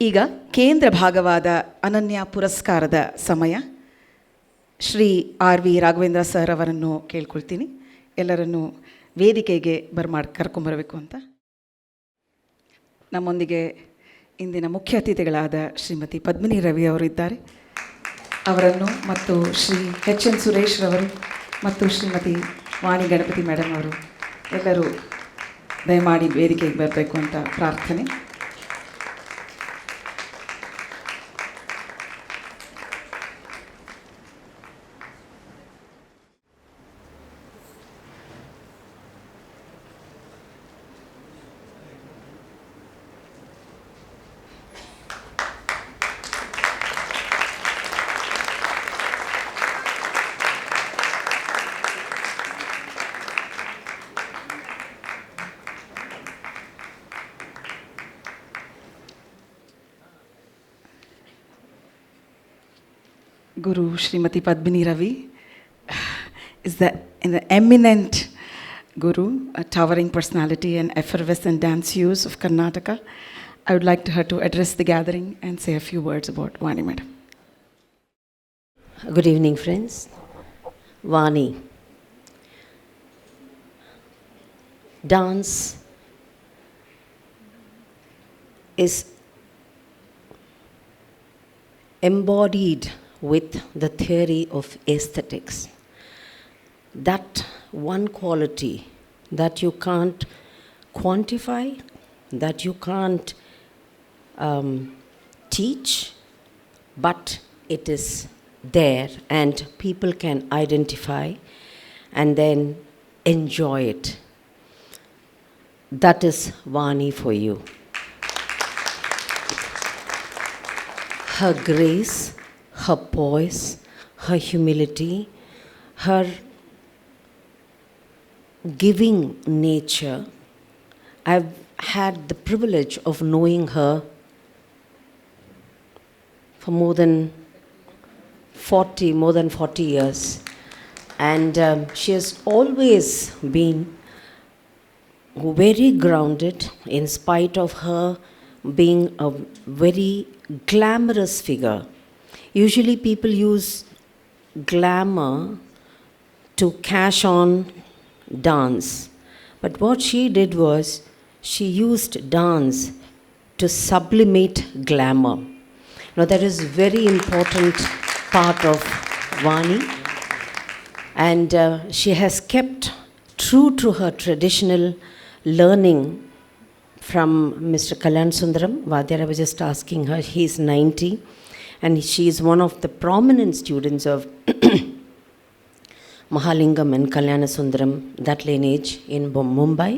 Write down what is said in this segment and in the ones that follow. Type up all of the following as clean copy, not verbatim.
ಈಗ ಕೇಂದ್ರ ಭಾಗವಾದ ಅನನ್ಯ ಪುರಸ್ಕಾರದ ಸಮಯ. Shri R V Raghavendra sir ಅವರನ್ನು ಕೇಳ್ಕೊಳ್ತೀನಿ, ಎಲ್ಲರನ್ನು ವೇದಿಕೆಗೆ ಕರ್ಕೊಂಬರಬೇಕು ಅಂತ. ನಮ್ಮೊಂದಿಗೆ ಇಂದಿನ ಮುಖ್ಯ ಅತಿಥಿಗಳಾದ ಶ್ರೀಮತಿ ಪದ್ಮಿನಿ ರವಿ ಅವರು ಇದ್ದಾರೆ. ಅವರನ್ನು ಮತ್ತು ಶ್ರೀ ಎಚ್ ಎನ್ ಸುರೇಶ್ ರವರು ಮತ್ತು ಶ್ರೀಮತಿ ವಾಣಿ ಗಣಪತಿ ಮೇಡಮ್ ಅವರು ಎಲ್ಲರೂ ದಯಮಾಡಿ ವೇದಿಕೆಗೆ ಬರಬೇಕು ಅಂತ ಪ್ರಾರ್ಥನೆ. Guru Srimati Padmini Ravi is the eminent guru, a towering personality and effervescent dance use of Karnataka. I would like her to address the gathering and say a few words about Vani Madam. Good evening, friends. Vani. Dance is embodied with the theory of aesthetics. That one quality that you can't quantify, that you can't teach, but it is there and people can identify and then enjoy it. That is Vani for you. Her grace, her poise, her humility, her giving nature. I've had the privilege of knowing her for more than 40 years. And she has always been very grounded in spite of her being a very glamorous figure. Usually people use glamour to cash on dance. But what she did was, she used dance to sublimate glamour. Now that is very important part of Vani. And she has kept true to her traditional learning from Mr. Kalyan Sundaram. Vadyar, I was just asking her, he's 90. And she is one of the prominent students of Mahalingam and Kalyana Sundaram, that lineage in Mumbai.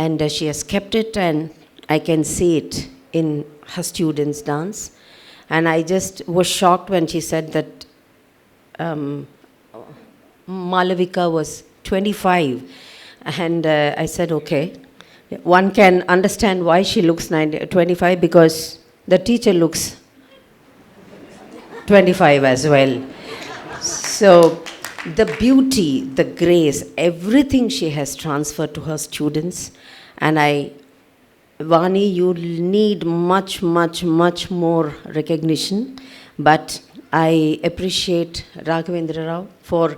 And she has kept it, and I can see it in her students' dance. And I just was shocked when she said that Malavika was 25. And I said, okay, one can understand why she looks 25, because the teacher looks 25 as well. So the beauty, the grace, everything she has transferred to her students. And Vani, you need much more recognition. But I appreciate Raghavendra Rao for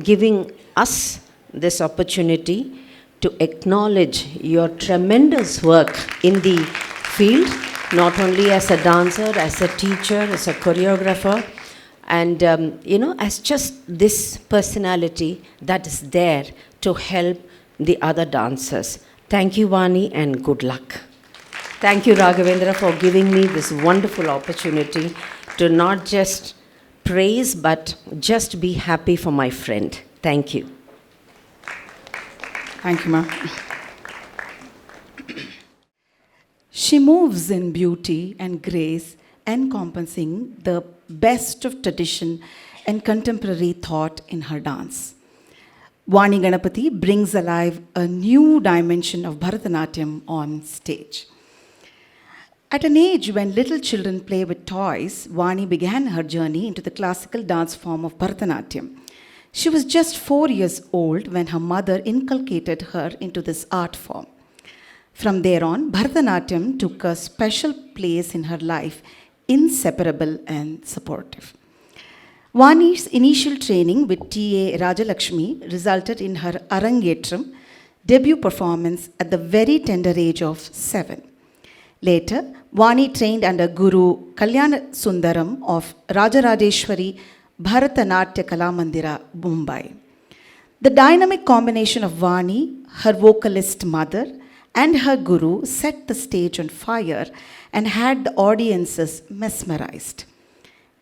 giving us this opportunity to acknowledge your tremendous work in the field, not only as a dancer, as a teacher, as a choreographer, and as just this personality that is there to help the other dancers. Thank you, Vani, and good luck. Thank you, Raghavendra, for giving me this wonderful opportunity to not just praise, but just be happy for my friend. Thank you. Thank you, ma'am. She moves in beauty and grace, encompassing the best of tradition and contemporary thought in her dance. Vani Ganapathy brings alive a new dimension of Bharatanatyam on stage. At an age when little children play with toys, Vani began her journey into the classical dance form of Bharatanatyam. She was just 4 years old when her mother inculcated her into this art form. From there on, Bharatanatyam took a special place in her life, inseparable and supportive. Vani's initial training with T.A. Rajalakshmi resulted in her Arangetram debut performance at the very tender age of 7. Later, Vani trained under Guru Kalyana Sundaram of Rajarajeshwari Bharatanaट्य Kalamandira, Mumbai. The dynamic combination of Vani, her vocalist mother, and her guru set the stage on fire and had the audiences mesmerized.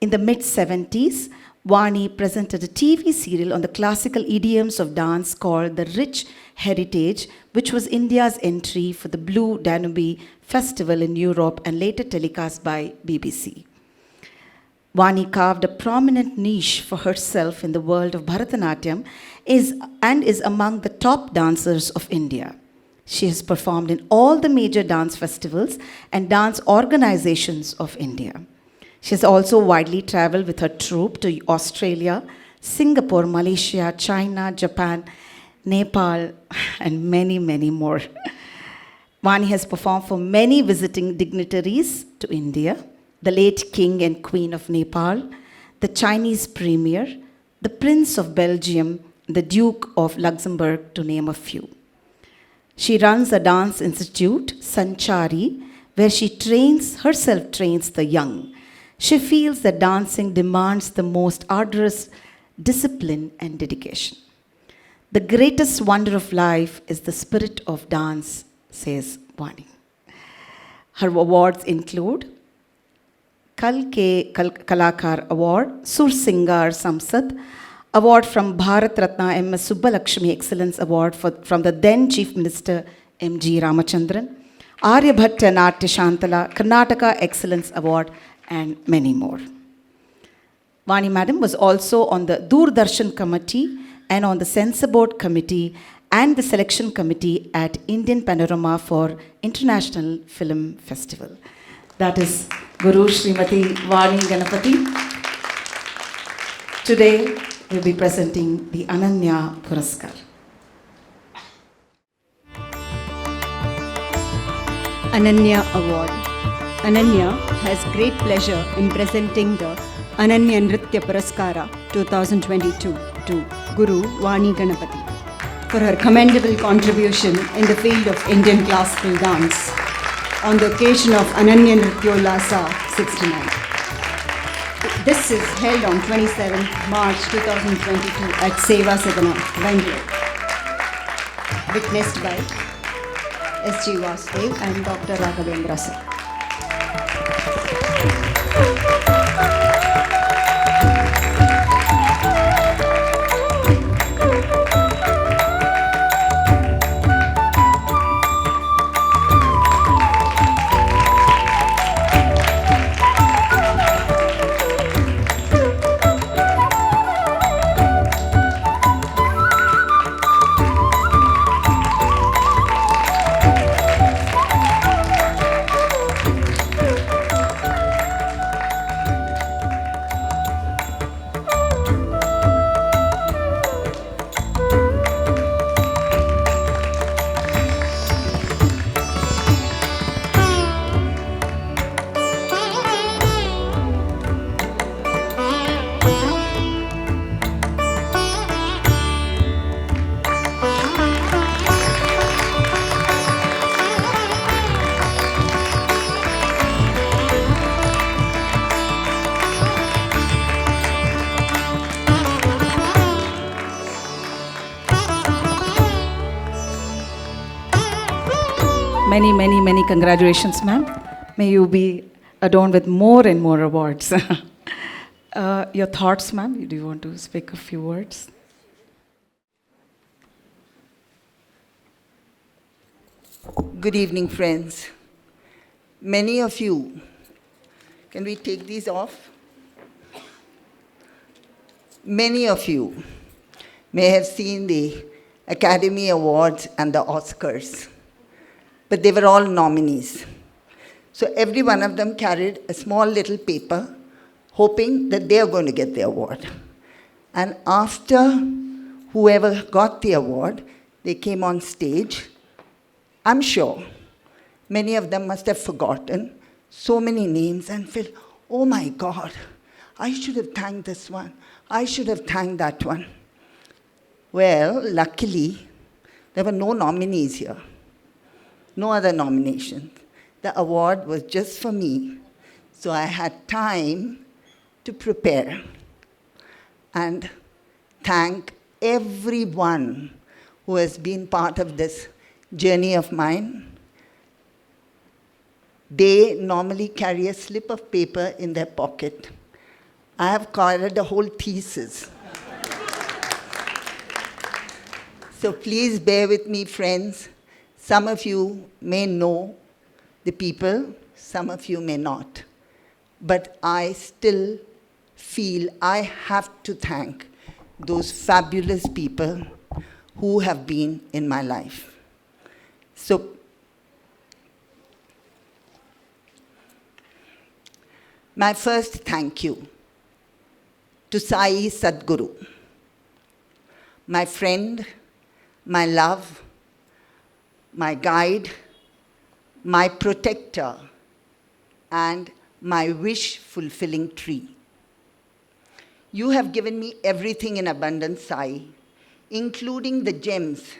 In the mid-70s, Vani presented a TV serial on the classical idioms of dance called The Rich Heritage, which was India's entry for the Blue Danube Festival in Europe and later telecast by BBC. Vani carved a prominent niche for herself in the world of Bharatanatyam and is among the top dancers of India. She has performed in all the major dance festivals and dance organizations of India. She has also widely traveled with her troupe to Australia, Singapore, Malaysia, China, Japan, Nepal, and many, many more. Vani has performed for many visiting dignitaries to India, the late King and Queen of Nepal, the Chinese Premier, the Prince of Belgium, the Duke of Luxembourg, to name a few. She runs a dance institute, Sanchari, where she herself trains the young. She feels that dancing demands the most arduous discipline and dedication. The greatest wonder of life is the spirit of dance, says Vani. Her awards include Kal Ke Kalakar Award, Sur Singar Samsad, Award from Bharat Ratna M.S. Subbalakshmi Excellence Award from the then Chief Minister M.G. Ramachandran, Aryabhatta Natya Shantala, Karnataka Excellence Award, and many more. Vani Madam was also on the Doordarshan Committee and on the Censor Board Committee and the Selection Committee at Indian Panorama for International Film Festival. That is Guru Srimati Vani Ganapathy. Today, we'll be presenting the Ananya Puraskara. Ananya Award. Ananya has great pleasure in presenting the Ananya Nritya Puraskara 2022 to Guru Vani Ganapathy for her commendable contribution in the field of Indian classical dance on the occasion of Ananya Nrityolasa 69. This is held on 27th March 2022 at Seva Sadana, Bangalore. Witnessed by S.G. Vasudev and Dr. Raghavendra Sir. Many, many, many congratulations, ma'am. May you be adorned with more and more awards. Your thoughts, ma'am? Do you want to speak a few words? Good evening, friends. Many of you, can we take these off? Many of you may have seen the Academy Awards and the Oscars, but they were all nominees. So every one of them carried a small little paper, hoping that they are going to get the award. And after whoever got the award, they came on stage. I'm sure Many of them must have forgotten so many names and felt, oh my God, I should have thanked this one. I should have thanked that one. Well, luckily, there were no nominees here. No other nominations. The award was just for me. So I had time to prepare and thank everyone who has been part of this journey of mine. They normally carry a slip of paper in their pocket. I have carried a whole thesis. So please bear with me, friends. Some of you may know the people, some of you may not. But I still feel I have to thank those fabulous people who have been in my life. So, my first thank you to Sai Sadguru, my friend, my love, my guide, my protector, and my wish-fulfilling tree. You have given me everything in abundance, Sai, including the gems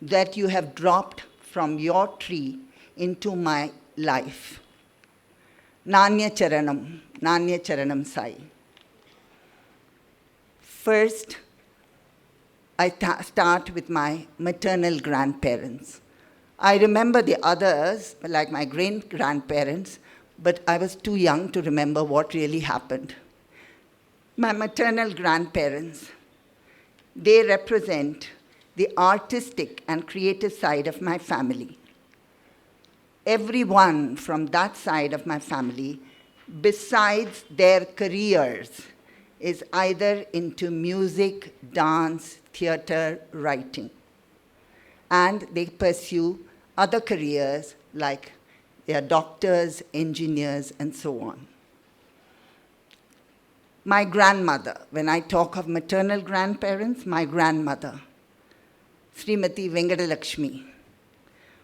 that you have dropped from your tree into my life. Nanya Charanam Sai. First, I start with my maternal grandparents. I remember the others, like my great-grandparents, but I was too young to remember what really happened. My maternal grandparents, they represent the artistic and creative side of my family. Everyone from that side of my family, besides their careers, is either into music, dance, theater, writing. And they pursue other careers like they are doctors, engineers, and so on. My grandmother, when I talk of maternal grandparents, my grandmother, Srimati Venkatalakshmi,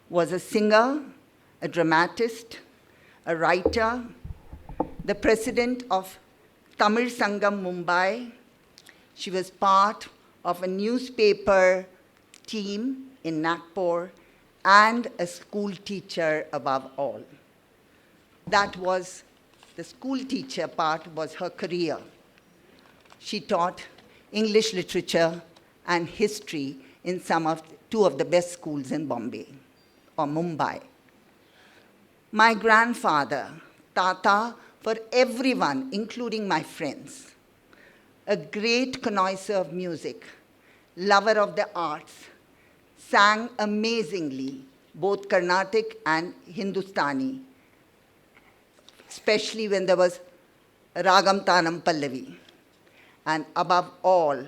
was a singer, a dramatist, a writer, the president of Tamil Sangam Mumbai. She was part of a newspaper team in Nagpur and a school teacher above all. That was, the school teacher part was her career. She taught English literature and history in two of the best schools in Bombay or Mumbai. My grandfather, Tata, for everyone, including my friends, a great connoisseur of music, lover of the arts, sang amazingly, both Carnatic and Hindustani, especially when there was Ragam Tanam Pallavi, and above all,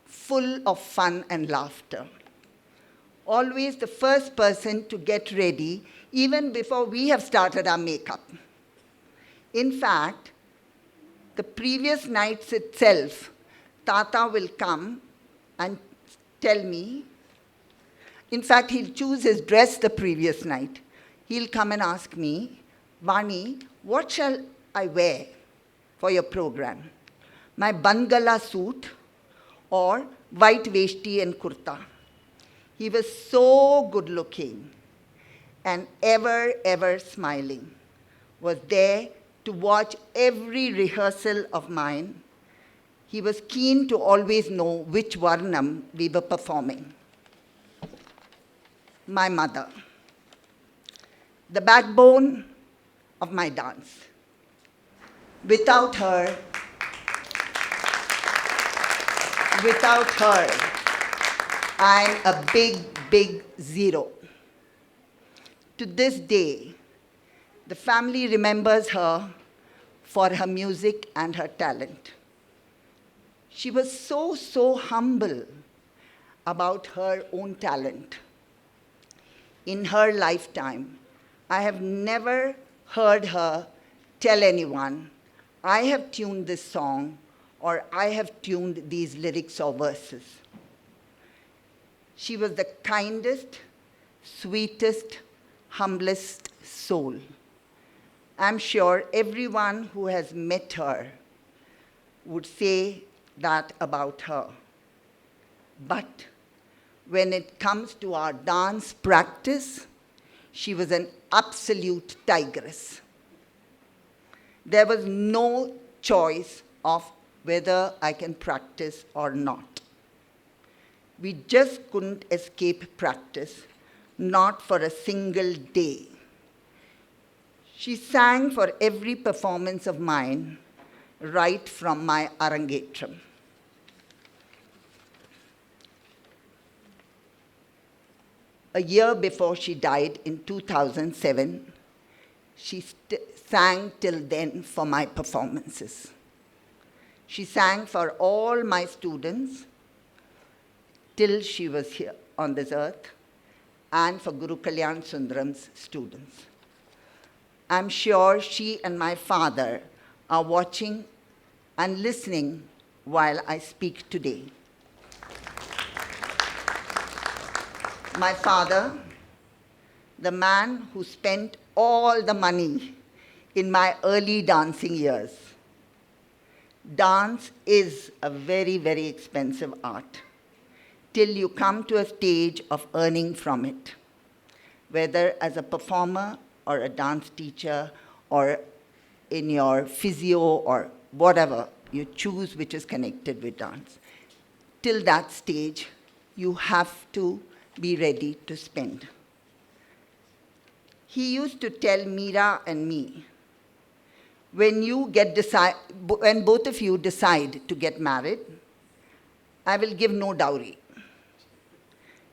full of fun and laughter. Always the first person to get ready, even before we have started our makeup. In fact, the previous nights itself, Tata will come and tell me. In fact, he'll choose his dress the previous night. He'll come and ask me, Vani, what shall I wear for your program? My Bangala suit or white veshti and kurta? He was so good looking and ever, ever smiling. Was there to watch every rehearsal of mine. He was keen to always know which Varnam we were performing. My mother, the backbone of my dance. Without her, I'm a big, big zero. To this day, the family remembers her for her music and her talent. She was so humble about her own talent. In her lifetime, I have never heard her tell anyone, I have tuned this song or I have tuned these lyrics or verses. She was the kindest, sweetest, humblest soul. I'm sure everyone who has met her would say that about her. But when it comes to our dance practice, she was an absolute tigress. There was no choice of whether I can practice or not. We just couldn't escape practice, not for a single day. She sang for every performance of mine, right from my arangetram. A year before she died in 2007, she sang till then for my performances. She sang for all my students till she was here on this earth, and for Guru Kalyan Sundaram's students. I'm sure she and my father are watching and listening while I speak today. My father, the man who spent all the money in my early dancing years. Dance is a very, very expensive art till you come to a stage of earning from it, whether as a performer or a dance teacher or in your physio or whatever you choose which is connected with dance. Till that stage, you have to be ready to spend. He used to tell Meera and me, when both of you decide to get married, I will give no dowry.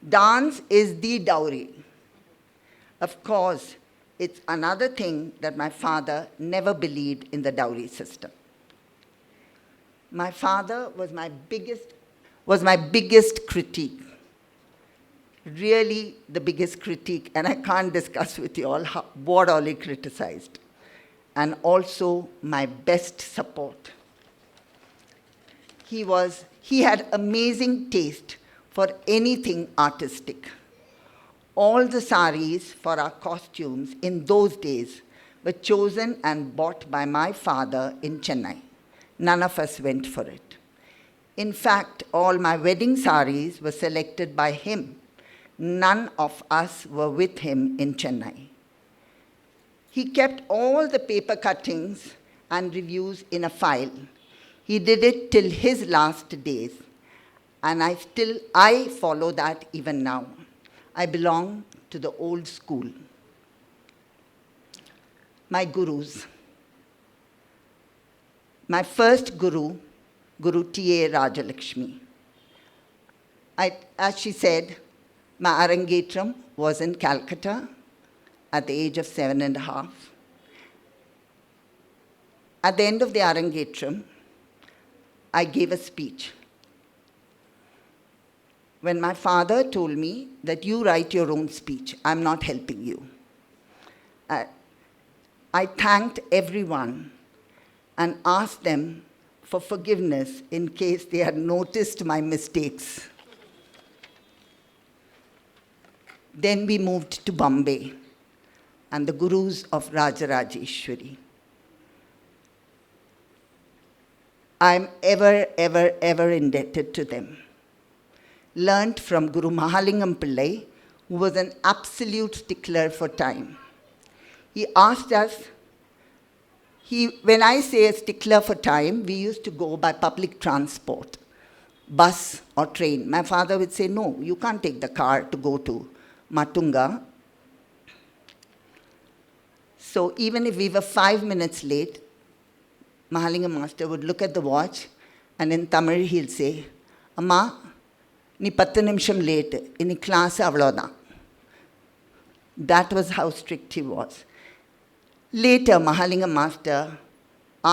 Dance is the dowry. Of course, it's another thing that my father never believed in the dowry system. My father was my biggest critique. Really the biggest critique, and I can't discuss with you all what all he criticized. And also my best support. He had amazing taste for anything artistic. All the saris for our costumes in those days were chosen and bought by my father in Chennai. None of us went for it. In fact, all my wedding saris were selected by him. None of us were with him in Chennai. He kept all the paper cuttings and reviews in a file. He did it till his last days. And I follow that even now. I belong to the old school. My gurus. My first guru, Guru T.A. Rajalakshmi. As she said, my arangetram was in Calcutta at the age of 7.5. At the end of the arangetram, I gave a speech. When my father told me that you write your own speech, I'm not helping you. I thanked everyone and asked them for forgiveness in case they had noticed my mistakes. Then we moved to Bombay and the gurus of Rajarajeshwari. I'm ever, ever, ever indebted to them. Learned from Guru Mahalingam Pillai, who was an absolute stickler for time. He asked us, when I say a stickler for time, we used to go by public transport, bus or train. My father would say, no, you can't take the car to go to Matunga. So even if we were 5 minutes late, Mahalingam Master would look at the watch and in Tamil he'll say, Amma, நீ 10 நிமிஷம் late, in class அவ்வளோதான். That was how strict he was. Later, Mahalingam Master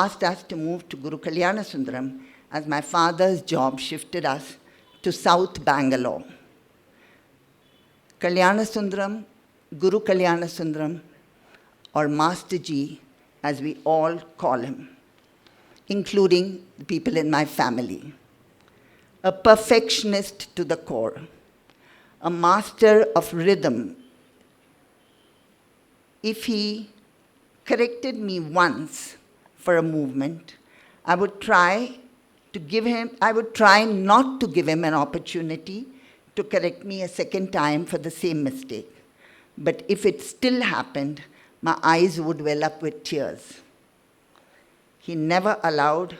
asked us to move to Guru Kalyana Sundaram as my father's job shifted us to South Bangalore. Kalyana Sundaram, Guru Kalyana Sundaram, or Master Ji, as we all call him, including the people in my family. A perfectionist to the core, a master of rhythm, if he corrected me once for a movement, I would try not to give him an opportunity to correct me a second time for the same mistake. But if it still happened, my eyes would well up with tears. He never allowed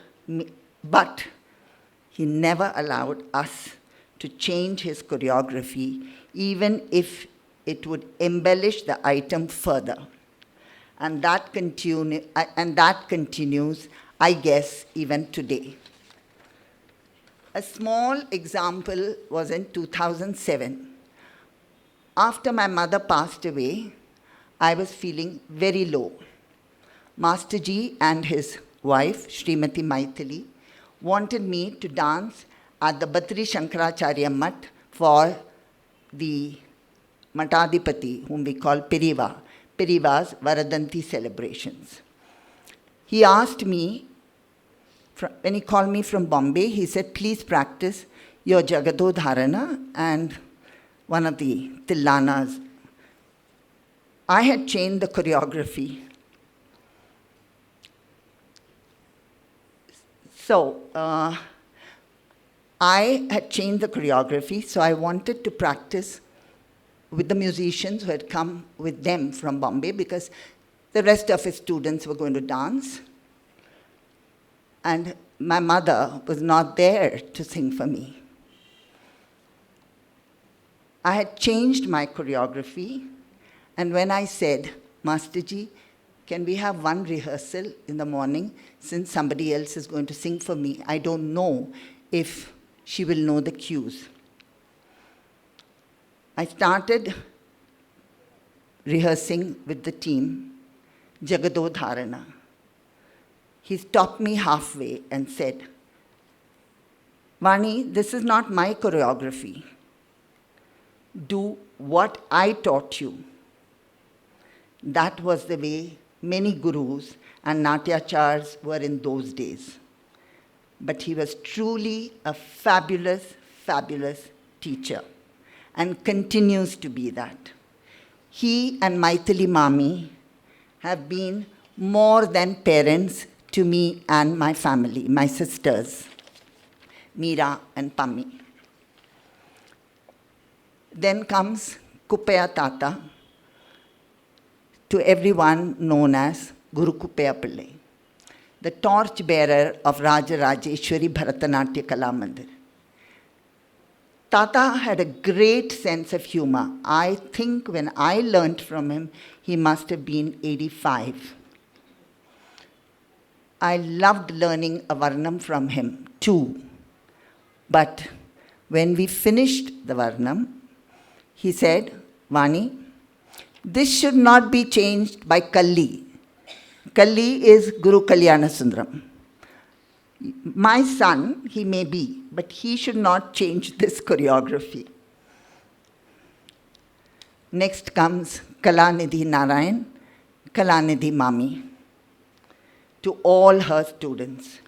us to change his choreography, even if it would embellish the item further. And that continues, I guess, even today. A small example was in 2007. After my mother passed away, I was feeling very low. Masterji and his wife, Srimati Maithili, wanted me to dance at the Bhatri Shankaracharya Mat for the Matadipati, whom we call Periva's Varadanti celebrations. He asked me, when he called me from Bombay, he said, please practice your Jagado Dharana and one of the Tillanas. I had changed the choreography. So, I had changed the choreography, so I wanted to practice with the musicians who had come with them from Bombay, because the rest of his students were going to dance. And my mother was not there to sing for me. I had changed my choreography, and when I said, Masterji, can we have one rehearsal in the morning, since somebody else is going to sing for me? I don't know if she will know the cues. I started rehearsing with the team, Jagado Dharana. He stopped me halfway and said, Vani, this is not my choreography. Do what I taught you. That was the way many gurus and natyachars were in those days. But he was truly a fabulous, fabulous teacher, and continues to be that. He and Maithili Mami have been more than parents to me and my family, my sisters, Meera and Pammi. Then comes Kuppaya Tata, to everyone known as Guru Kuppaya Pillai, the torch bearer of Raja Rajeshwari Bharatanaट्य Kala Mandir. Tata had a great sense of humor. I think when I learnt from him, he must have been 85. I loved learning a Varnam from him too. But when we finished the Varnam, he said, Vani, this should not be changed by Kalli. Kalli is Guru Kalyana Sundaram. My son, he may be, but he should not change this choreography. Next comes Kalanidhi Narayan, Kalanidhi Mami, to all her students.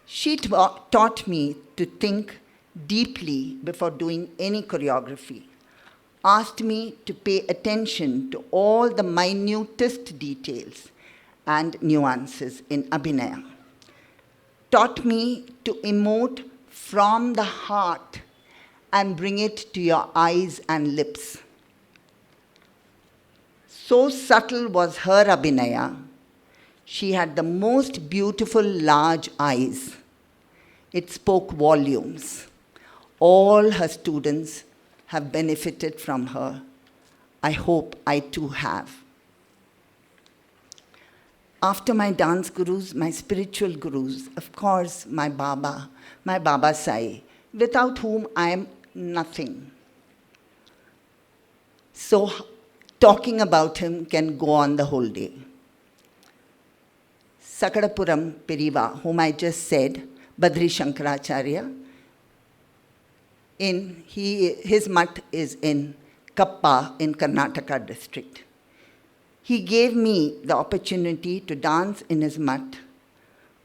She taught me to think deeply before doing any choreography, asked me to pay attention to all the minutest details and nuances in Abhinaya, taught me to emote from the heart and bring it to your eyes and lips. So subtle was her Abhinaya, she had the most beautiful large eyes. It spoke volumes. All her students have benefited from her. I hope I too have. After my dance gurus, my spiritual gurus, of course, my Baba Sai, without whom I am nothing. So talking about him can go on the whole day. Sakadapuram Periva, whom I just said, Bhatri Shankaracharya, his mat is in Kappa in Karnataka district. He gave me the opportunity to dance in his mat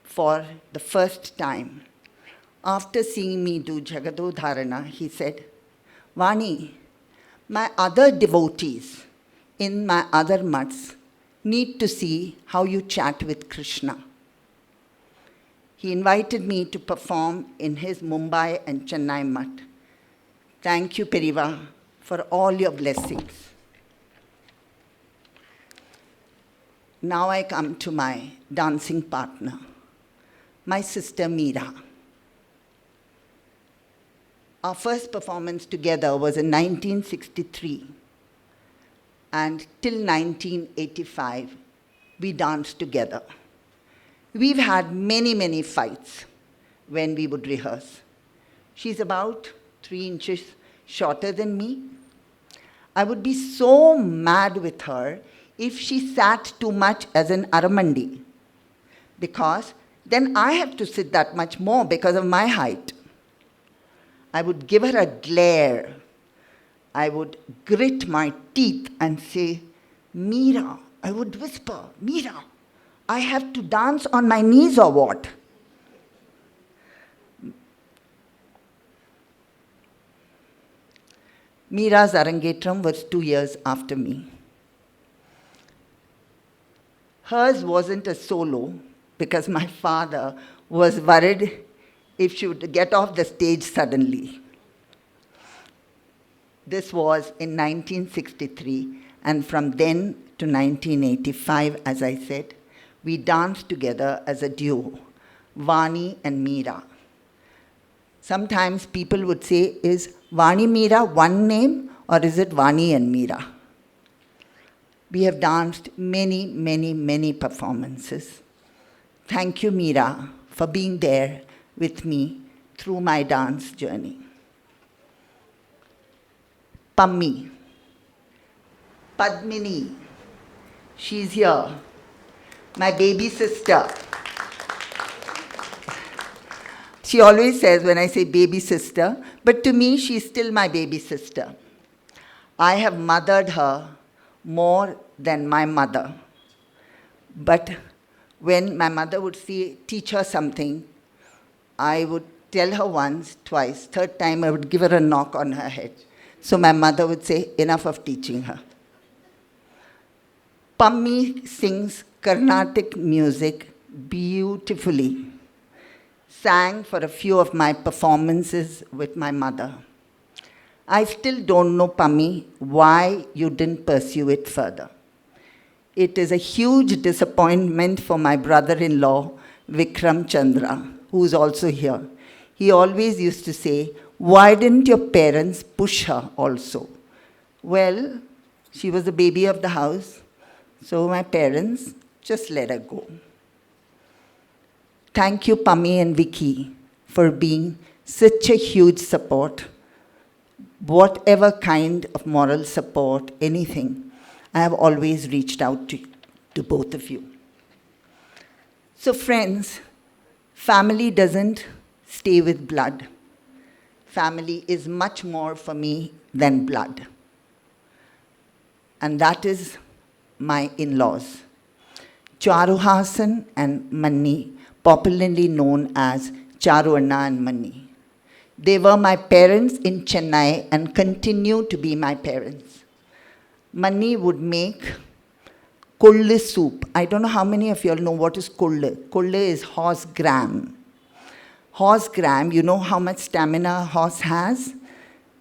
for the first time. After seeing me do Jagado Dharana, he said, Vani, my other devotees, in my other mutts need to see how you chat with Krishna. He invited me to perform in his Mumbai and Chennai mutt. Thank you, Periva, for all your blessings. Now I come to my dancing partner, my sister Meera. Our first performance together was in 1963, and till 1985, we danced together. We've had many, many fights when we would rehearse. She's about 3 inches shorter than me. I would be so mad with her if she sat too much as an aramandi, because then I have to sit that much more because of my height. I would give her a glare. I would grit my teeth and say, Meera, I would whisper, Meera, I have to dance on my knees or what? Meera's Arangetram was 2 years after me. Hers wasn't a solo because my father was worried if she would get off the stage suddenly. This was in 1963, and from then to 1985, as I said, we danced together as a duo, Vani and Meera. Sometimes people would say, is Vani Meera one name or is it Vani and Meera? We have danced many, many, many performances. Thank you, Meera, for being there with me through my dance journey. Pammi, Padmini, she's here, my baby sister. She always says when I say baby sister, but to me, she's still my baby sister. I have mothered her more than my mother. But when my mother would teach her something, I would tell her once, twice, third time I would give her a knock on her head. So my mother would say, enough of teaching her. Pammi sings Carnatic music beautifully. Sang for a few of my performances with my mother. I still don't know, Pammi, why you didn't pursue it further. It is a huge disappointment for my brother-in-law, Vikram Chandra, who's also here. He always used to say, why didn't your parents push her also? Well, she was the baby of the house, so my parents just let her go. Thank you, Pammi and Vicky, for being such a huge support. Whatever kind of moral support, anything, I have always reached out to both of you. So friends, family doesn't stay with blood. Family is much more for me than blood. And that is my in-laws, Charu Hasan and Manni, popularly known as Charu Anna and Manni. They were my parents in Chennai and continue to be my parents. Manni would make kolle soup. I don't know how many of you all know what is kolle. Kolle is horse gram. Horse gram, you know how much stamina a horse has?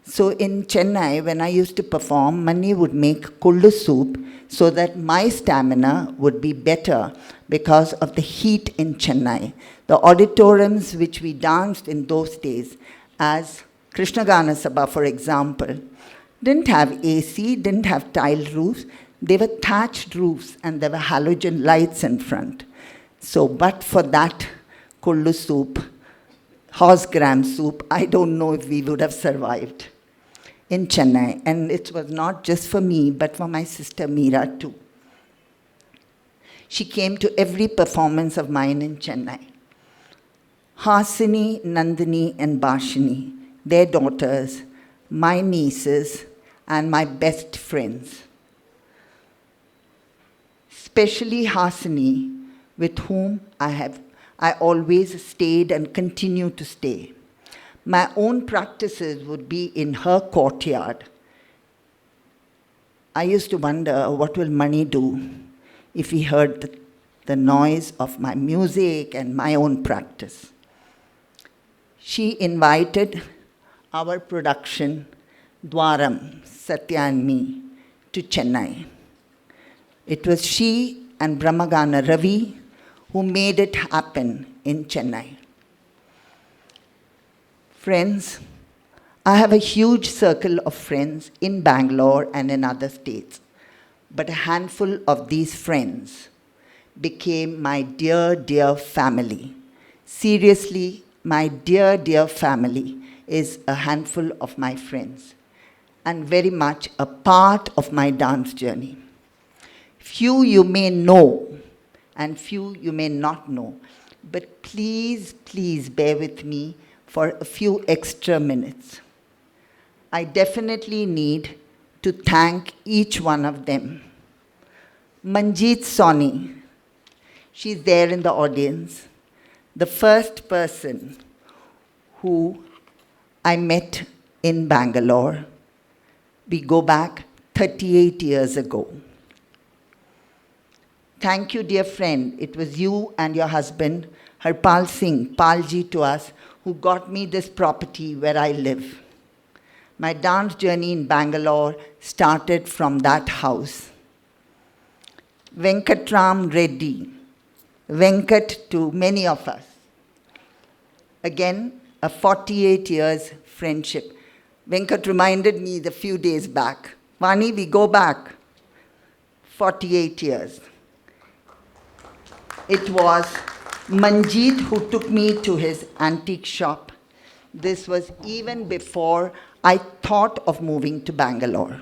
So in Chennai, when I used to perform, Manni would make kolle soup so that my stamina would be better because of the heat in Chennai. The auditoriums which we danced in those days, as Krishna Gana Sabha, for example, didn't have AC, didn't have tiled roofs. They were thatched roofs and there were halogen lights in front. So, but for that kolle soup, horse gram soup, I don't know if we would have survived in Chennai. And it was not just for me, but for my sister Meera too. She came to every performance of mine in Chennai. Hasini, Nandini, and Bashini, their daughters, my nieces, and my best friends. Especially Hasini, with whom I always stayed and continue to stay. My own practices would be in her courtyard. I used to wonder what will Mani do if he heard the noise of my music and my own practice. She invited our production, Dwaram, Satya and me, to Chennai. It was she and Brahmagana Ravi who made it happen in Chennai. Friends, I have a huge circle of friends in Bangalore and in other states, but a handful of these friends became my dear, dear family. Seriously, my dear, dear family is a handful of my friends and very much a part of my dance journey. Few you may know and few you may not know, but please, please bear with me for a few extra minutes. I definitely need to thank each one of them. Manjeet Soni, she's there in the audience, the first person who I met in Bangalore. We go back 38 years ago. Thank you, dear friend. It was you and your husband, Harpal Singh, Palji to us, who got me this property where I live. My dance journey in Bangalore started from that house. Venkatram Reddy, Venkat to many of us. Again, a 48 years friendship. Venkat reminded me the few days back. Vani, we go back 48 years. It was Manjeet who took me to his antique shop. This was even before I thought of moving to Bangalore.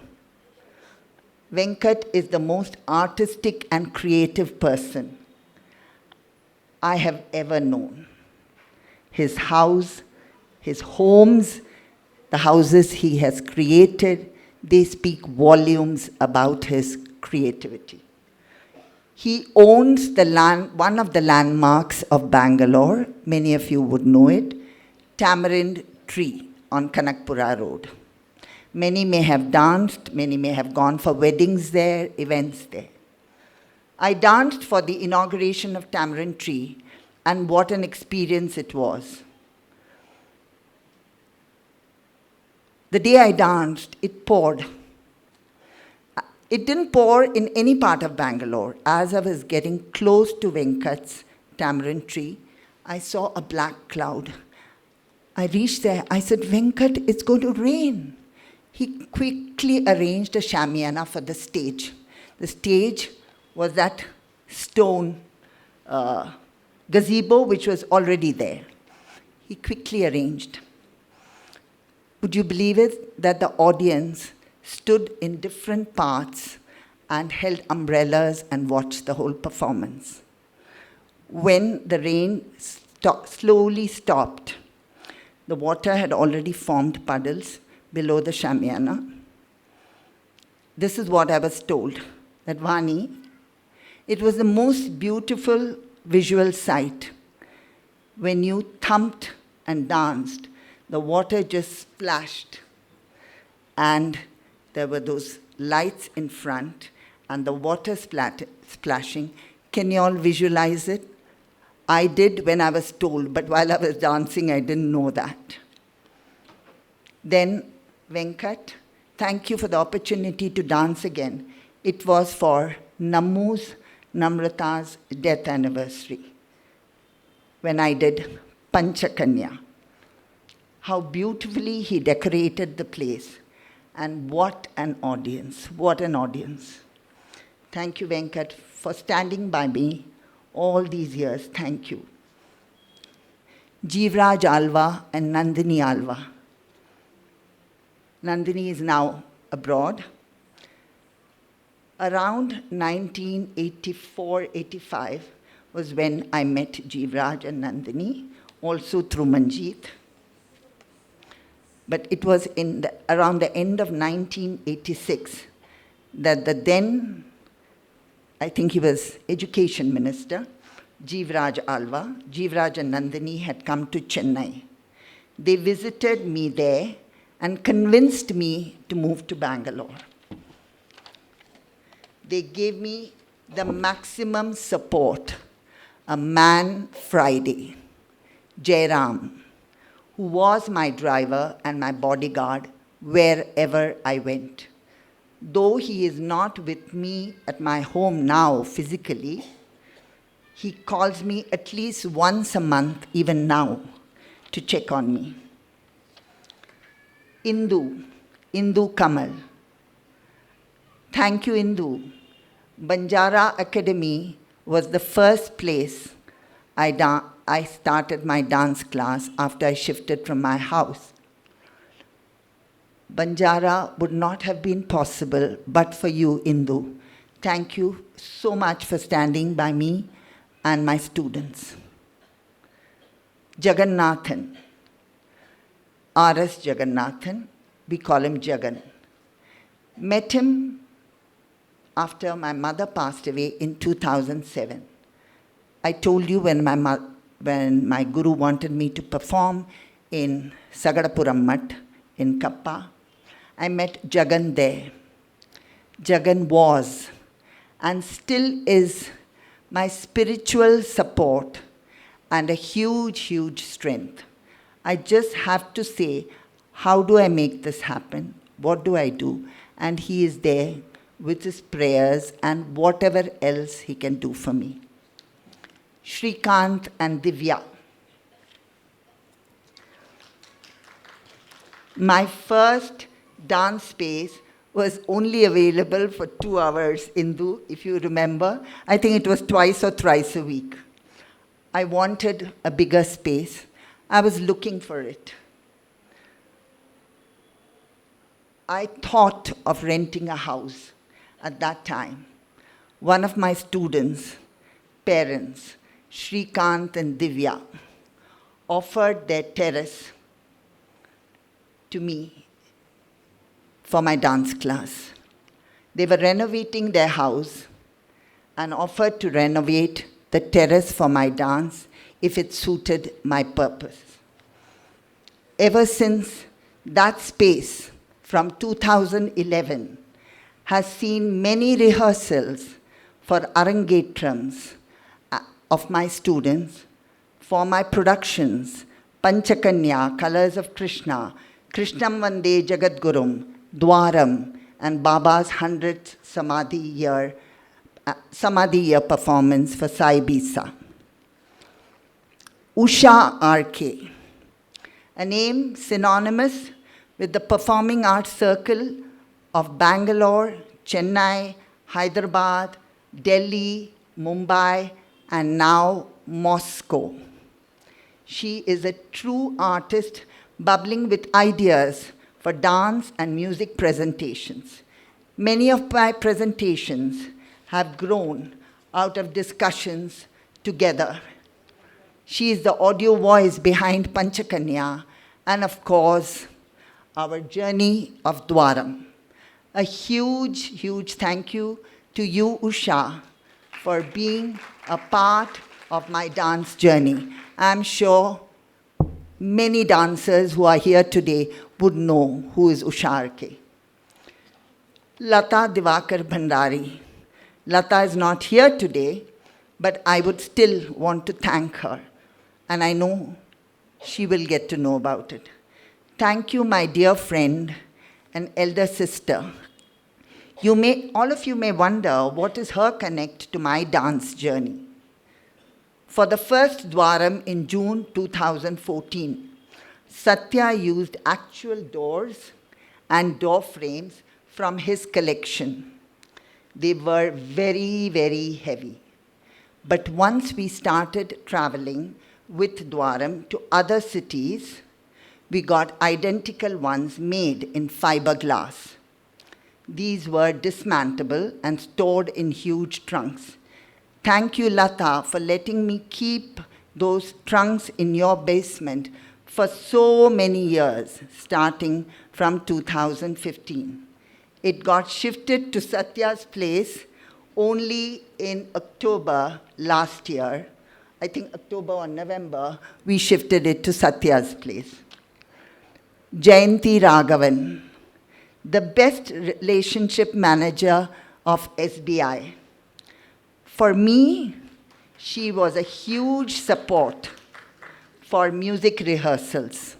Venkat is the most artistic and creative person I have ever known. His house, his homes, the houses he has created, they speak volumes about his creativity. He owns the land, one of the landmarks of Bangalore, many of you would know it, Tamarind Tree on Kanakpura Road. Many may have danced, many may have gone for weddings there, events there. I danced for the inauguration of Tamarind Tree, and what an experience it was. The day I danced, it poured. It didn't pour in any part of Bangalore. As I was getting close to Venkat's tamarind tree, I saw a black cloud. I reached there. I said, Venkat, it's going to rain. He quickly arranged a shamiana for the stage. The stage was that stone gazebo which was already there. He quickly arranged. Would you believe it that the audience stood in different parts and held umbrellas and watched the whole performance? When the rain slowly stopped, the water had already formed puddles below the shamiana. This is what I was told, that Vani, it was the most beautiful visual sight. When you thumped and danced, the water just splashed, and there were those lights in front and the water splashing. Can you all visualize it? I did when I was told, but while I was dancing, I didn't know that. Then, Venkat, thank you for the opportunity to dance again. It was for Namu's, Namrata's death anniversary, when I did Panchakanya. How beautifully he decorated the place. And what an audience, what an audience. Thank you, Venkat, for standing by me all these years. Thank you. Jivraj Alva and Nandini Alva. Nandini is now abroad. Around 1984-85 was when I met Jivraj and Nandini, also through Manjeet. But it was around the end of 1986 that the then, I think he was education minister, Jivraj Alva, Jivraj and Nandini had come to Chennai. They visited me there and convinced me to move to Bangalore. they gave me the maximum support. A man Friday, Jairam, who was my driver and my bodyguard wherever I went. Though he is not with me at my home now physically, he calls me at least once a month, even now, to check on me. Indu Kamal. Thank you, Indu. Banjara Academy was the first place I started my dance class after I shifted from my house. Banjara would not have been possible but for you, Indu. Thank you so much for standing by me and my students. Jagannathan, R.S. Jagannathan, we call him Jagan. Met him after my mother passed away in 2007. I told you when my guru wanted me to perform in Sagadapuram Mutt in Kappa, I met Jagan there. Jagan was and still is my spiritual support and a huge, huge strength. I just have to say, how do I make this happen? What do I do? And he is there with his prayers and whatever else he can do for me. Shrikant and Divya. My first dance space was only available for 2 hours, Indu, if you remember. I think it was twice or thrice a week. I wanted a bigger space. I was looking for it. I thought of renting a house at that time. One of my students' parents, Shrikant and Divya, offered their terrace to me for my dance class. They were renovating their house and offered to renovate the terrace for my dance if it suited my purpose. Ever since, that space from 2011 has seen many rehearsals for Arangetrams of my students, for my productions, Panchakanya, Colors of Krishna, Krishnam Vande Jagadgurum, Dwaram, and Baba's 100th Samadhi year performance for Sai Bisa. Usha R.K., a name synonymous with the Performing Arts Circle of Bangalore, Chennai, Hyderabad, Delhi, Mumbai, and now Moscow. She is a true artist bubbling with ideas for dance and music presentations. Many of my presentations have grown out of discussions together. She is the audio voice behind Panchakanya and, of course, our journey of Dwaram. A huge, huge thank you to you, Usha, for being a part of my dance journey. I'm sure many dancers who are here today would know who is Usha R.K. Lata Divakar Bhandari. Lata is not here today, but I would still want to thank her. And I know she will get to know about it. Thank you, my dear friend and elder sister. All of you may wonder what is her connect to my dance journey. For the first Dwaram in June 2014, Satya used actual doors and door frames from his collection. They were very, very heavy. But once we started traveling with Dwaram to other cities, we got identical ones made in fiberglass. These were dismantleable and stored in huge trunks. Thank you, Lata, for letting me keep those trunks in your basement for so many years, starting from 2015. It got shifted to Satya's place only in October last year. I think October or November, we shifted it to Satya's place. Jayanti Raghavan, the best relationship manager of SBI. For me, she was a huge support for music rehearsals.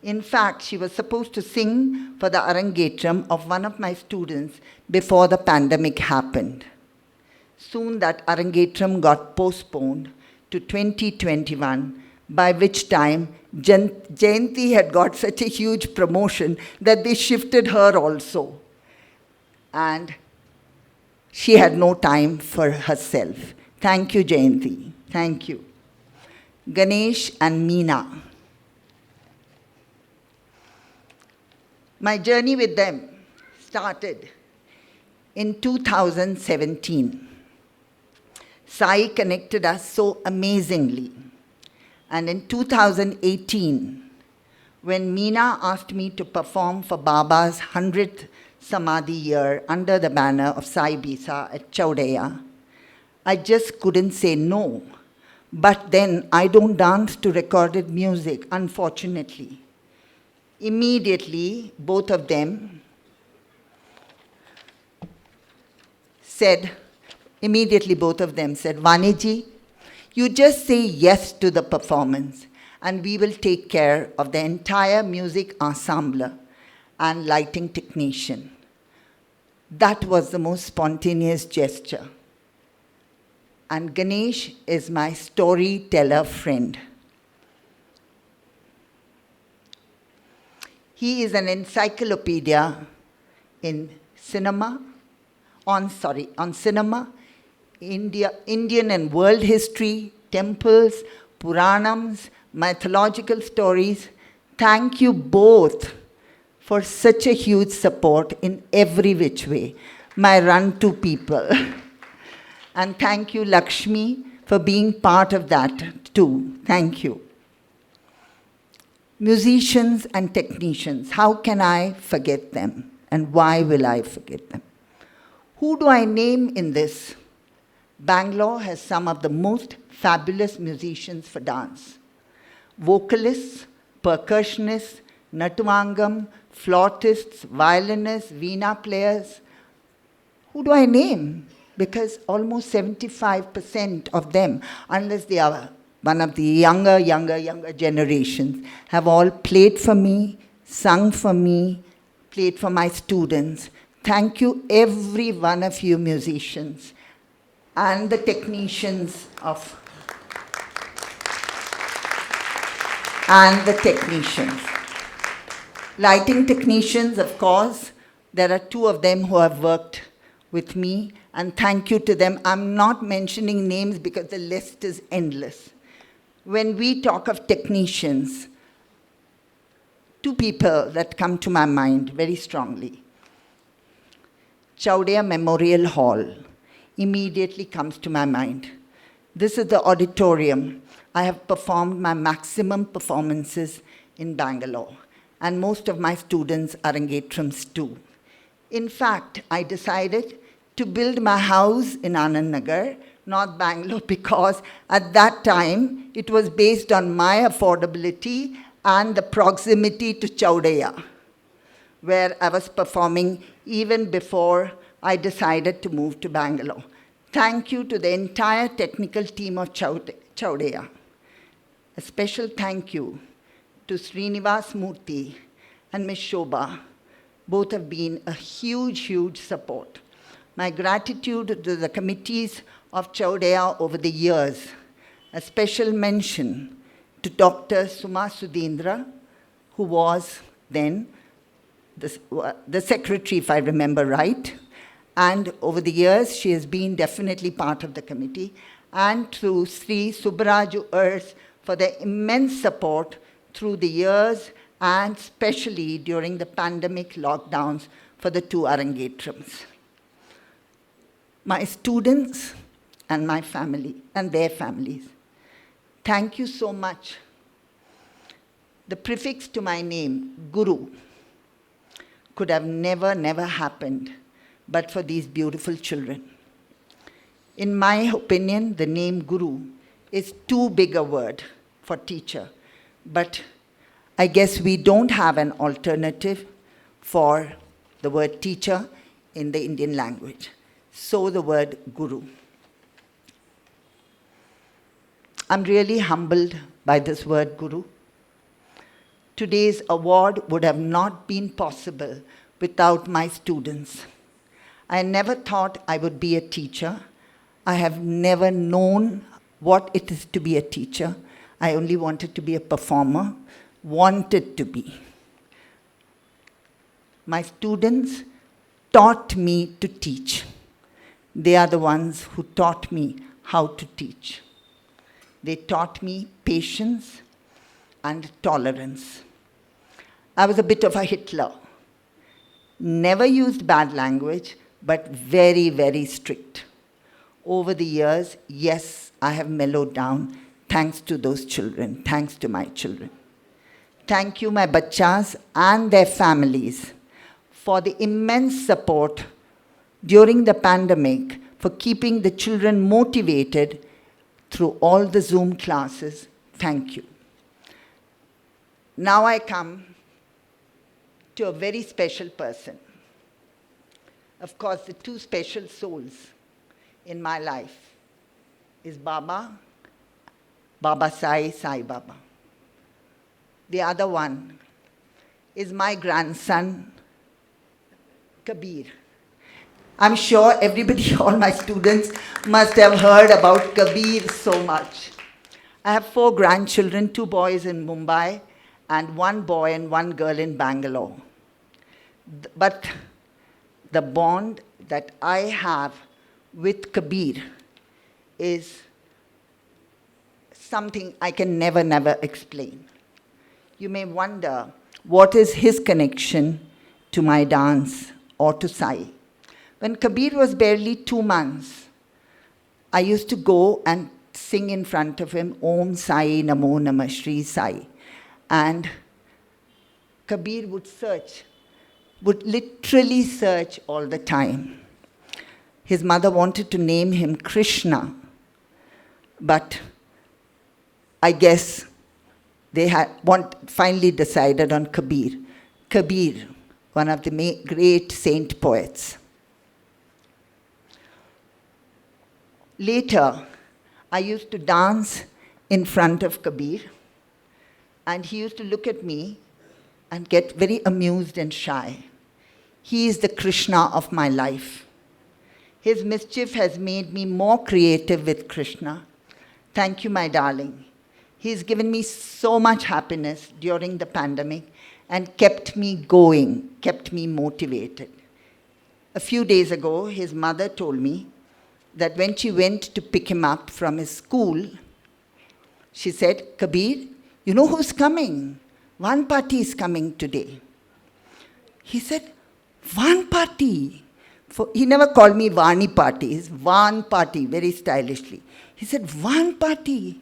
In fact, she was supposed to sing for the Arangetram of one of my students before the pandemic happened. Soon that Arangetram got postponed to 2021, by which time Jayanti had got such a huge promotion that they shifted her also. And she had no time for herself. Thank you, Jayanti. Thank you. Ganesh and Meena. My journey with them started in 2017. Sai connected us so amazingly. And in 2018, when Meena asked me to perform for Baba's 100th Samadhi year under the banner of Sai Bisa at Chaudeya, I just couldn't say no. But then I don't dance to recorded music, unfortunately. Immediately, both of them said, Vani ji, you just say yes to the performance and we will take care of the entire music ensemble and lighting technician. That was the most spontaneous gesture. And Ganesh is my storyteller friend. He is an encyclopedia on cinema, Indian and world history, temples, Puranams, mythological stories. Thank you both for such a huge support in every which way. My run-to people. And thank you, Lakshmi, for being part of that too. Thank you. Musicians and technicians, how can I forget them? And why will I forget them? Who do I name in this? Bangalore has some of the most fabulous musicians for dance. Vocalists, percussionists, natuvangam, flautists, violinists, veena players. Who do I name? Because almost 75% of them, unless they are one of the younger generations, have all played for me, sung for me, played for my students. Thank you, every one of you musicians and the technicians Lighting technicians, of course, there are two of them who have worked with me, and thank you to them. I'm not mentioning names because the list is endless. When we talk of technicians, two people that come to my mind very strongly. Chaudeya Memorial Hall immediately comes to my mind. This is the auditorium. I have performed my maximum performances in Bangalore, and most of my students are Arangetrams too. In fact, I decided to build my house in Anand Nagar, North Bangalore, because at that time it was based on my affordability and the proximity to Chaudeya, where I was performing even before I decided to move to Bangalore. Thank you to the entire technical team of Chaudeya. A special thank you to Srinivas Murthy and Ms. Shobha. Both have been a huge support. My gratitude to the committees of Chaudeya over the years. A special mention to Dr. Suma Sudhindra, who was then the secretary, if I remember right. And over the years, she has been definitely part of the committee. And to Sri Subbaraju Ers for their immense support through the years, and especially during the pandemic lockdowns for the two Arangetrams. My students and my family and their families, thank you so much. The prefix to my name, Guru, could have never happened but for these beautiful children. In my opinion, the name Guru is too big a word for teacher, but I guess we don't have an alternative for the word teacher. in the Indian language. So the word guru. I'm really humbled by this word guru. Today's award would have not been possible without my students. I never thought I would be a teacher. I have never known what it is to be a teacher. I only wanted to be a performer, wanted to be. My students taught me to teach. They are the ones who taught me how to teach. They taught me patience and tolerance. I was a bit of a Hitler. Never used bad language, but very, very strict. Over the years, yes, I have mellowed down thanks to those children, thanks to my children. Thank you, my bachas and their families, for the immense support during the pandemic, for keeping the children motivated through all the Zoom classes. Thank you. Now I come to a very special person. Of course, the two special souls in my life is Baba Sai, Sai Baba. The other one is my grandson, Kabir. I'm sure everybody, all my students, must have heard about Kabir so much. I have 4 grandchildren, 2 boys in Mumbai, and 1 boy and 1 girl in Bangalore. But the bond that I have with Kabir is something I can never explain. You may wonder, what is his connection to my dance or to Sai? When Kabir was barely 2 months, I used to go and sing in front of him, Om Sai Namo Namah Shri Sai. And Kabir would literally search all the time. His mother wanted to name him Krishna, but I guess they finally decided on Kabir. Kabir, one of the great saint poets. Later, I used to dance in front of Kabir, and he used to look at me and get very amused and shy. He is the Krishna of my life. His mischief has made me more creative with Krishna. Thank you, my darling. He's given me so much happiness during the pandemic and kept me going, kept me motivated. A few days ago, his mother told me that when she went to pick him up from his school, she said, Kabir, you know who's coming? Ganapathy is coming today. He said, Ganapathy. He never called me Vani Party, it's Ganapathy, very stylishly. He said, Ganapathy,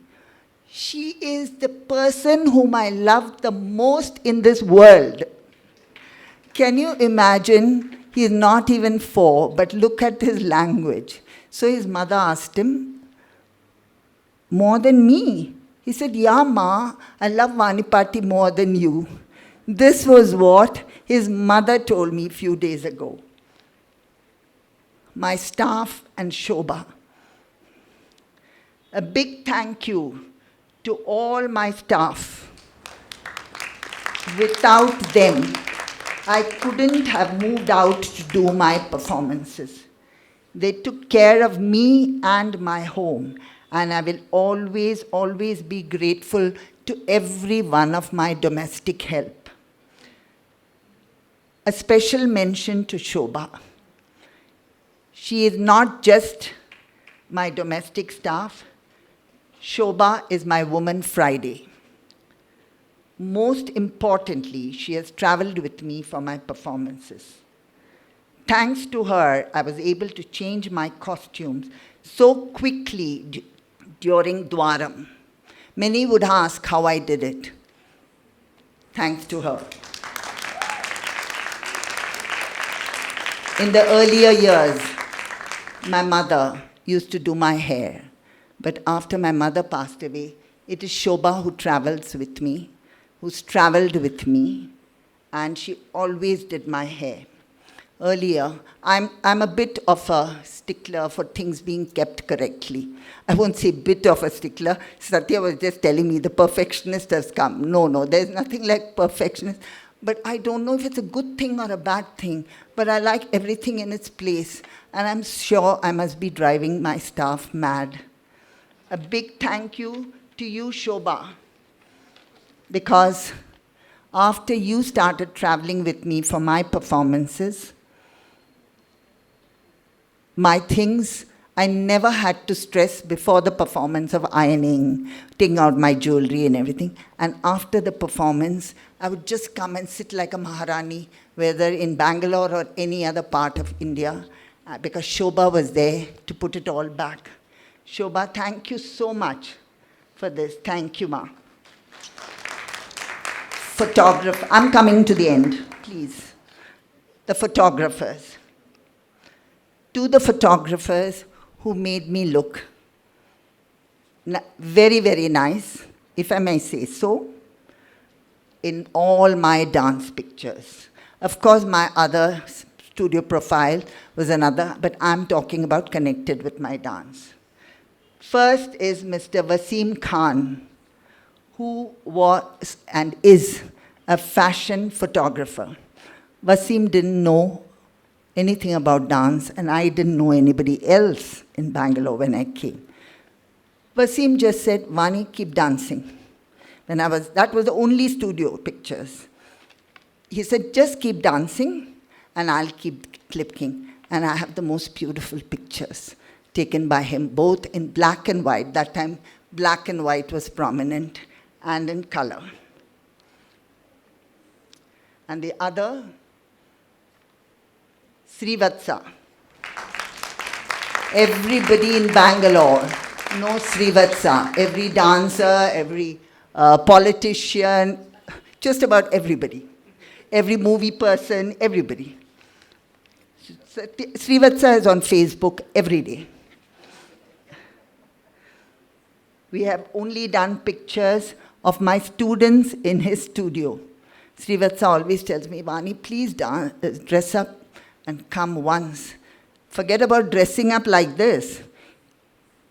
she is the person whom I love the most in this world. Can you imagine? He's not even 4, but look at his language. So his mother asked him, more than me? He said, yeah, Ma, I love Ganapathy more than you. This was what his mother told me a few days ago. My staff and Shobha. A big thank you to all my staff. Without them, I couldn't have moved out to do my performances. They took care of me and my home, and I will always be grateful to every one of my domestic help. A special mention to Shobha. She is not just my domestic staff. Shobha is my Woman Friday. Most importantly, she has traveled with me for my performances. Thanks to her, I was able to change my costumes so quickly during Dwaram. Many would ask how I did it. Thanks to her. In the earlier years, my mother used to do my hair. But after my mother passed away, it is Shobha who travels with me, who's traveled with me, and she always did my hair. earlier, I'm a bit of a stickler for things being kept correctly. I won't say bit of a stickler. Satya was just telling me the perfectionist has come. No, there's nothing like perfectionist. But I don't know if it's a good thing or a bad thing, but I like everything in its place. And I'm sure I must be driving my staff mad. A big thank you to you, Shobha, because after you started traveling with me for my performances, my things, I never had to stress before the performance of ironing, taking out my jewelry and everything. And after the performance, I would just come and sit like a Maharani, whether in Bangalore or any other part of India, because Shobha was there to put it all back. Shobha, thank you so much for this. Thank you, Ma. Photographer, I'm coming to the end, please. The photographers. To the photographers who made me look very, very nice, if I may say so, in all my dance pictures. Of course, my other studio profile was another, but I'm talking about connected with my dance. First is Mr. Wasim Khan, who was and is a fashion photographer. Wasim didn't know anything about dance, and I didn't know anybody else in Bangalore when I came. Wasim just said, Vani, keep dancing. That was the only studio pictures. He said, just keep dancing, and I'll keep clicking. And I have the most beautiful pictures taken by him, both in black and white. That time, black and white was prominent, and in color. And the other, Srivatsa. Everybody in Bangalore knows Srivatsa. Every dancer, every politician, just about everybody. Every movie person, everybody. Srivatsa is on Facebook every day. We have only done pictures of my students in his studio. Srivatsa always tells me, Vani, please dress up and come once. Forget about dressing up like this.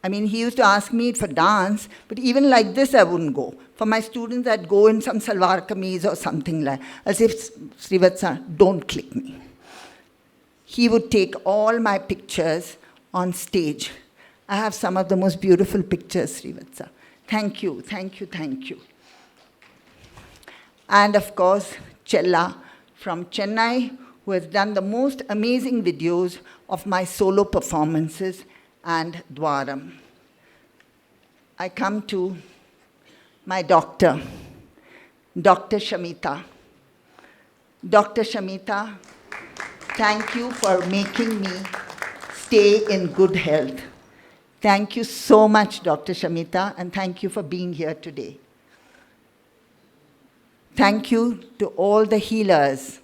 I mean, he used to ask me for dance, but even like this I wouldn't go. For my students, I'd go in some salwar kameez or something like that. As if, Srivatsa, don't click me. He would take all my pictures on stage. I have some of the most beautiful pictures, Srivatsa. Thank you, thank you, thank you. And of course, Chella from Chennai, who has done the most amazing videos of my solo performances and Dwaram. I come to my doctor, Dr. Shamita. Dr. Shamita, thank you for making me stay in good health. Thank you so much, Dr. Shamita, and thank you for being here today. Thank you to all the healers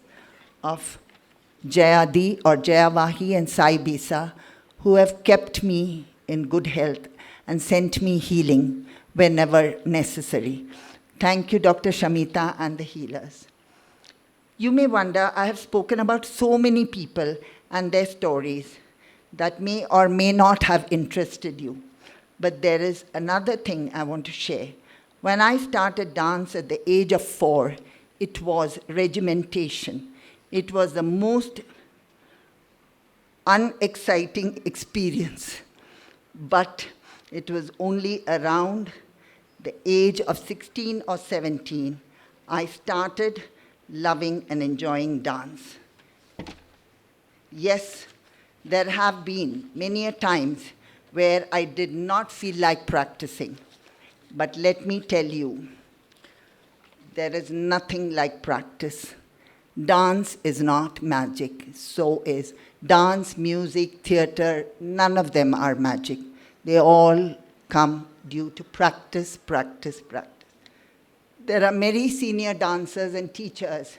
of Jayadi or Jayavahi and Sai Bisa who have kept me in good health and sent me healing whenever necessary. Thank you, Dr. Shamita and the healers. You may wonder, I have spoken about so many people and their stories that may or may not have interested you. But there is another thing I want to share. When I started dance at the age of 4, it was regimentation. It was the most unexciting experience. But it was only around the age of 16 or 17, I started loving and enjoying dance. Yes, there have been many a times where I did not feel like practicing. But let me tell you, there is nothing like practice. Dance is not magic, so is dance, music, theater, none of them are magic. They all come due to practice, practice, practice. There are many senior dancers and teachers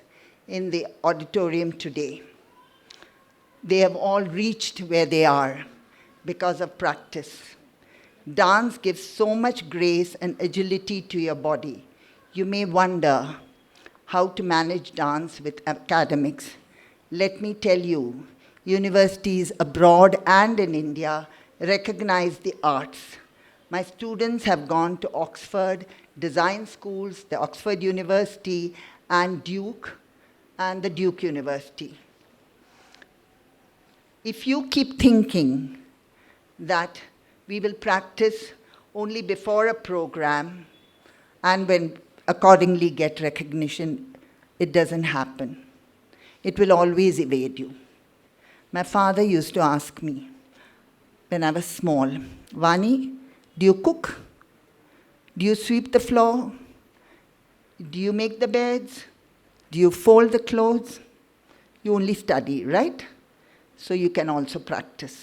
in the auditorium today. They have all reached where they are because of practice. Dance gives so much grace and agility to your body. You may wonder how to manage dance with academics. let me tell you, universities abroad and in India recognize the arts. My students have gone to Oxford design schools, the Oxford University, and the Duke University. If you keep thinking that we will practice only before a program and when accordingly get recognition, it doesn't happen. It will always evade you. My father used to ask me when I was small, Vani, do you cook? Do you sweep the floor? Do you make the beds? Do you fold the clothes? You only study, right? So you can also practice.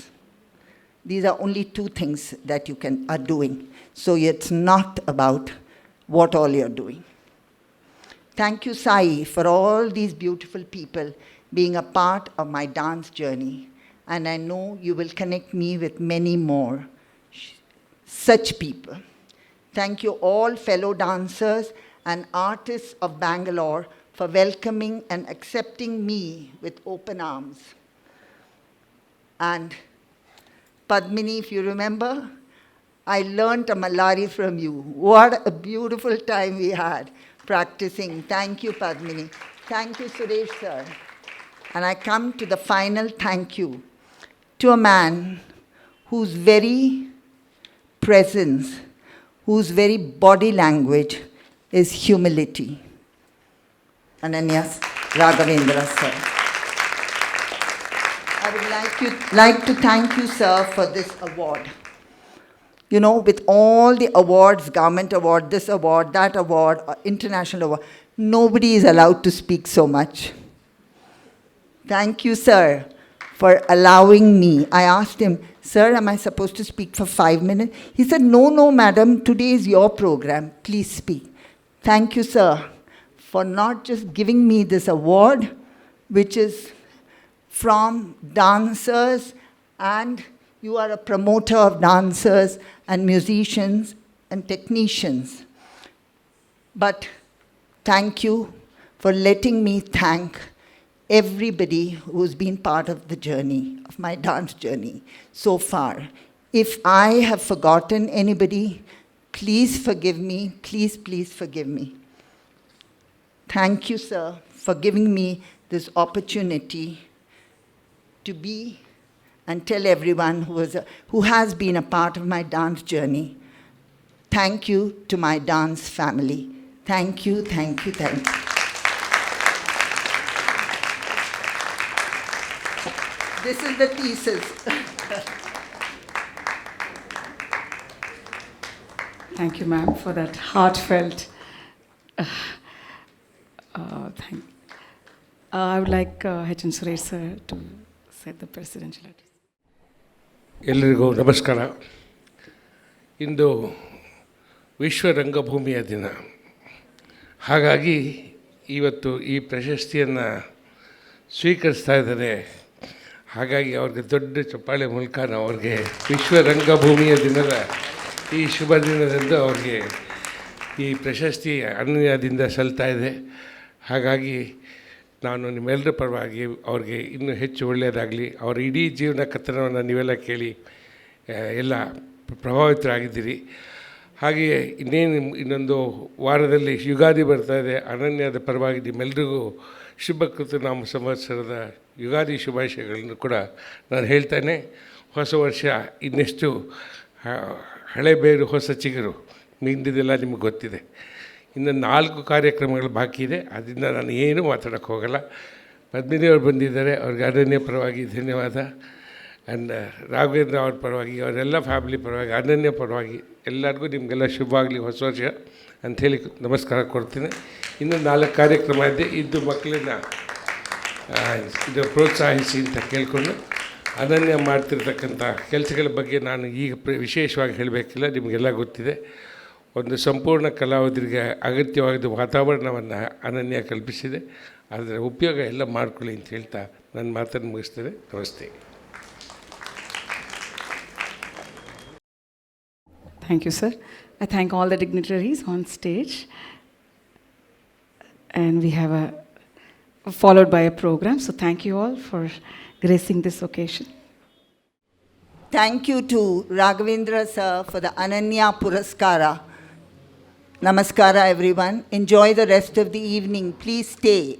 These are only two things that you are doing. So it's not about what all you're doing. Thank you, Sai, for all these beautiful people being a part of my dance journey. And I know you will connect me with many more such people. Thank you all fellow dancers and artists of Bangalore for welcoming and accepting me with open arms. And Padmini, if you remember, I learned a Malari from you. What a beautiful time we had practicing. Thank you, Padmini. Thank you, Suresh sir. And I come to the final thank you to a man whose very presence, whose very body language is humility. Ananya Raghavendra sir. I would like to thank you, sir, for this award. You know, with all the awards, government award, this award, that award, international award, nobody is allowed to speak so much. Thank you, sir, for allowing me. I asked him, sir, am I supposed to speak for 5 minutes? He said, no, madam, today is your program. Please speak. Thank you, sir, for not just giving me this award, which is from dancers, and you are a promoter of dancers and musicians and technicians. But thank you for letting me thank everybody who's been part of the journey, of my dance journey so far. If I have forgotten anybody, please forgive me. Please, please forgive me. Thank you, sir, for giving me this opportunity to be and tell everyone who has been a part of my dance journey. Thank you to my dance family. Thank you, thank you, thank you. This is the thesis. Thank you, ma'am, for that heartfelt thank. I would like H.N. Suresh sir to say the presidential address. ಎಲ್ಲರಿಗೂ ನಮಸ್ಕಾರ. ಇಂದು ವಿಶ್ವ ರಂಗಭೂಮಿಯ ದಿನ. ಹಾಗಾಗಿ ಇವತ್ತು ಈ ಪ್ರಶಸ್ತಿಯನ್ನು ಸ್ವೀಕರಿಸ್ತಾ ಇದ್ದಾರೆ. ಹಾಗಾಗಿ ಅವ್ರಿಗೆ ದೊಡ್ಡ ಚಪ್ಪಾಳೆ ಮೂಲಕ ನಾವು ಅವ್ರಿಗೆ ವಿಶ್ವ ರಂಗಭೂಮಿಯ ದಿನದ ಈ ಶುಭ ದಿನದಂದು ಅವ್ರಿಗೆ ಈ ಪ್ರಶಸ್ತಿ ಅನನ್ಯದಿಂದ ಸಲ್ತಾ ಇದೆ. ಹಾಗಾಗಿ ನಾನು ನಿಮ್ಮೆಲ್ಲರ ಪರವಾಗಿ ಅವ್ರಿಗೆ ಇನ್ನೂ ಹೆಚ್ಚು ಒಳ್ಳೆಯದಾಗಲಿ. ಅವರ ಇಡೀ ಜೀವನ ಕಥನವನ್ನು ನೀವೆಲ್ಲ ಕೇಳಿ ಎಲ್ಲ ಪ್ರಭಾವಿತರಾಗಿದ್ದೀರಿ. ಹಾಗೆಯೇ ಇನ್ನೊಂದು ವಾರದಲ್ಲಿ ಯುಗಾದಿ ಬರ್ತಾಯಿದೆ. ಅನನ್ಯದ ಪರವಾಗಿ ನಿಮ್ಮೆಲ್ಲರಿಗೂ ಶುಭಕೃತ ನಾಮ ಸಂವತ್ಸರದ ಯುಗಾದಿ ಶುಭಾಶಯಗಳನ್ನು ಕೂಡ ನಾನು ಹೇಳ್ತೇನೆ. ಹೊಸ ವರ್ಷ ಇನ್ನೆಷ್ಟು ಹಳೆ ಬೇರು ಹೊಸ ಚಿಗುರು ಮಿಂದಿದೆಲ್ಲ ನಿಮಗೆ ಗೊತ್ತಿದೆ. ಇನ್ನು 4 ಕಾರ್ಯಕ್ರಮಗಳು ಬಾಕಿ ಇದೆ. ಅದರಿಂದ ನಾನು ಏನೂ ಮಾತಾಡೋಕ್ಕೆ ಹೋಗಲ್ಲ. ಪದ್ಮಿನಿಯವರು ಬಂದಿದ್ದಾರೆ, ಅವ್ರಿಗೆ ಅನನ್ಯ ಪರವಾಗಿ ಧನ್ಯವಾದ. ಆ್ಯಂಡ್ ರಾಘವೇಂದ್ರ ಅವ್ರ ಪರವಾಗಿ, ಅವರೆಲ್ಲ ಫ್ಯಾಮಿಲಿ ಪರವಾಗಿ, ಅನನ್ಯ ಪರವಾಗಿ ಎಲ್ಲರಿಗೂ ನಿಮಗೆಲ್ಲ ಶುಭವಾಗಲಿ ಹೊಸ ವರ್ಷ ಅಂಥೇಳಿ ನಮಸ್ಕಾರ ಕೊಡ್ತೀನಿ. ಇನ್ನು 4 ಕಾರ್ಯಕ್ರಮ ಇದೆ. ಇದ್ದು ಮಕ್ಕಳನ್ನ ಇದು ಪ್ರೋತ್ಸಾಹಿಸಿ ಅಂತ ಕೇಳಿಕೊಂಡು, ಅನನ್ಯ ಮಾಡ್ತಿರ್ತಕ್ಕಂಥ ಕೆಲಸಗಳ ಬಗ್ಗೆ ನಾನು ಈಗ ವಿಶೇಷವಾಗಿ ಹೇಳಬೇಕಿಲ್ಲ, ನಿಮಗೆಲ್ಲ ಗೊತ್ತಿದೆ. ಒಂದು ಸಂಪೂರ್ಣ ಕಲಾವಿದರಿಗೆ ಅಗತ್ಯವಾದ ವಾತಾವರಣವನ್ನು ಅನನ್ಯ ಕಲ್ಪಿಸಿದೆ. ಅದರ ಉಪಯೋಗ ಎಲ್ಲ ಮಾಡ್ಕೊಳ್ಳಿ ಅಂತ ಹೇಳ್ತಾ ನನ್ನ ಮಾತನ್ನು ಮುಗಿಸ್ತೇನೆ. ನಮಸ್ತೆ. Thank you, sir. I thank all the dignitaries on stage. And we have a followed by a program. So thank you all for gracing this occasion. Thank you to Raghavendra sir for the Ananya Puraskara. Namaskara everyone. Enjoy the rest of the evening. Please stay.